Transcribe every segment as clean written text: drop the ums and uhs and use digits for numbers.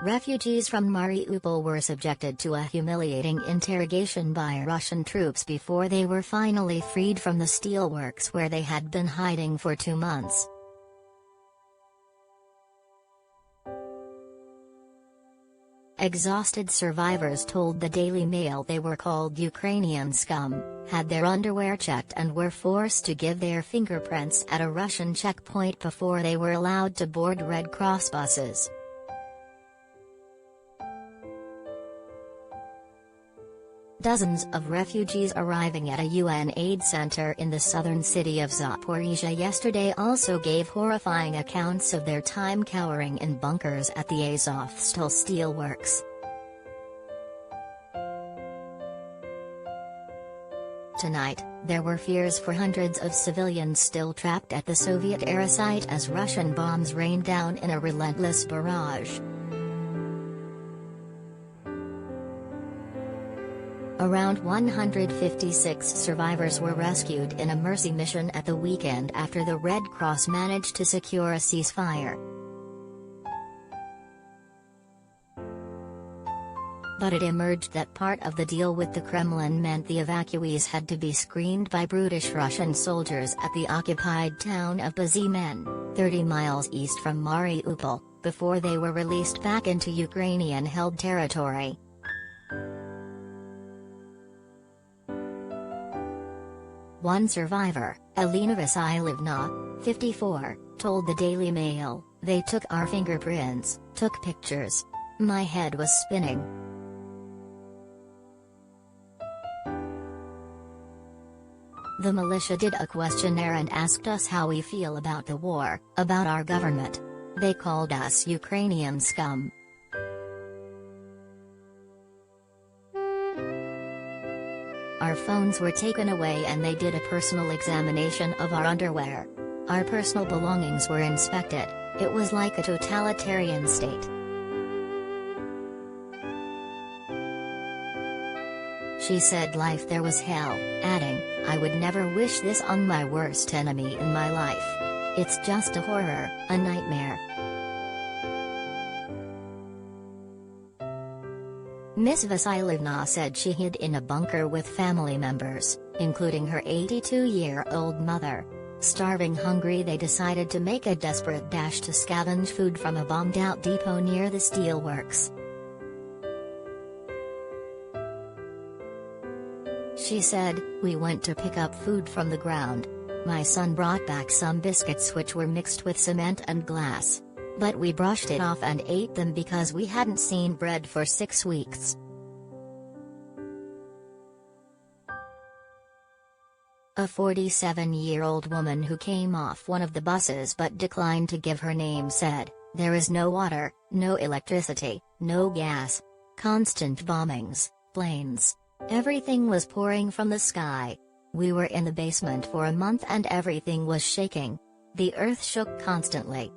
Refugees from Mariupol were subjected to a humiliating interrogation by Russian troops before they were finally freed from the steelworks where they had been hiding for 2 months. Exhausted survivors told the Daily Mail they were called Ukrainian scum, had their underwear checked and were forced to give their fingerprints at a Russian checkpoint before they were allowed to board Red Cross buses. Dozens of refugees arriving at a UN aid center in the southern city of Zaporizhzhia yesterday also gave horrifying accounts of their time cowering in bunkers at the Azovstal steelworks. Tonight, there were fears for hundreds of civilians still trapped at the Soviet-era site as Russian bombs rained down in a relentless barrage. Around 156 survivors were rescued in a mercy mission at the weekend after the Red Cross managed to secure a ceasefire. But it emerged that part of the deal with the Kremlin meant the evacuees had to be screened by brutish Russian soldiers at the occupied town of Bazymen, 30 miles east from Mariupol, before they were released back into Ukrainian-held territory. One survivor, Elena Vasilyevna, 54, told the Daily Mail, "They took our fingerprints, took pictures. My head was spinning." The militia did a questionnaire and asked us how we feel about the war, about our government. They called us Ukrainian scum. Our phones were taken away and they did a personal examination of our underwear. Our personal belongings were inspected. It was like a totalitarian state. She said life there was hell, adding, "I would never wish this on my worst enemy in my life. It's just a horror, a nightmare." Ms. Vasilyevna said she hid in a bunker with family members, including her 82-year-old mother. Starving hungry, they decided to make a desperate dash to scavenge food from a bombed-out depot near the steelworks. She said, "We went to pick up food from the ground. My son brought back some biscuits which were mixed with cement and glass. But we brushed it off and ate them because we hadn't seen bread for 6 weeks." A 47-year-old woman who came off one of the buses but declined to give her name said, "There is no water, no electricity, no gas. Constant bombings, planes. Everything was pouring from the sky. We were in the basement for a month and everything was shaking. The earth shook constantly."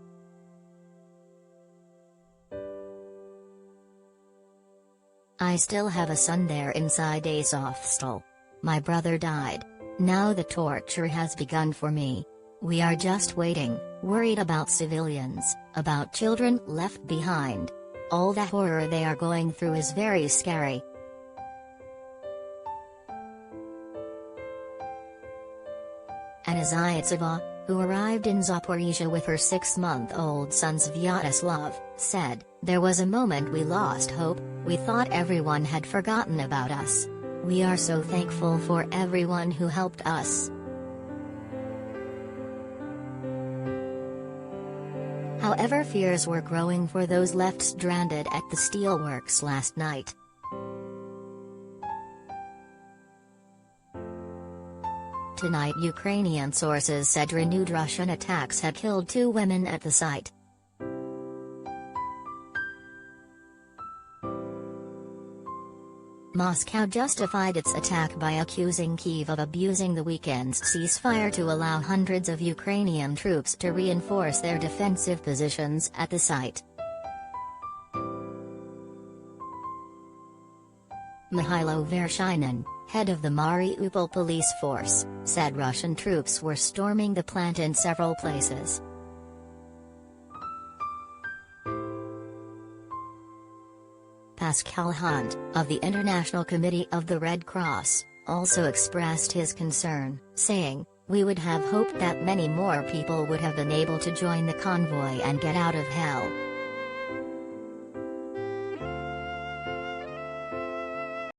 "I still have a son there inside Azovstal. My brother died. Now the torture has begun for me. We are just waiting, worried about civilians, about children left behind. All the horror they are going through is very scary." Anna Zaitseva, who arrived in Zaporizhzhia with her 6-month-old son Sviatoslav, said, "There was a moment we lost hope. We thought everyone had forgotten about us. We are so thankful for everyone who helped us." However, fears were growing for those left stranded at the steelworks last night. Tonight, Ukrainian sources said renewed Russian attacks had killed 2 women at the site. Moscow justified its attack by accusing Kyiv of abusing the weekend's ceasefire to allow hundreds of Ukrainian troops to reinforce their defensive positions at the site. Mikhailo Vershinin, head of the Mariupol police force, said Russian troops were storming the plant in several places. Pascal Hunt, of the International Committee of the Red Cross, also expressed his concern, saying, "We would have hoped that many more people would have been able to join the convoy and get out of hell."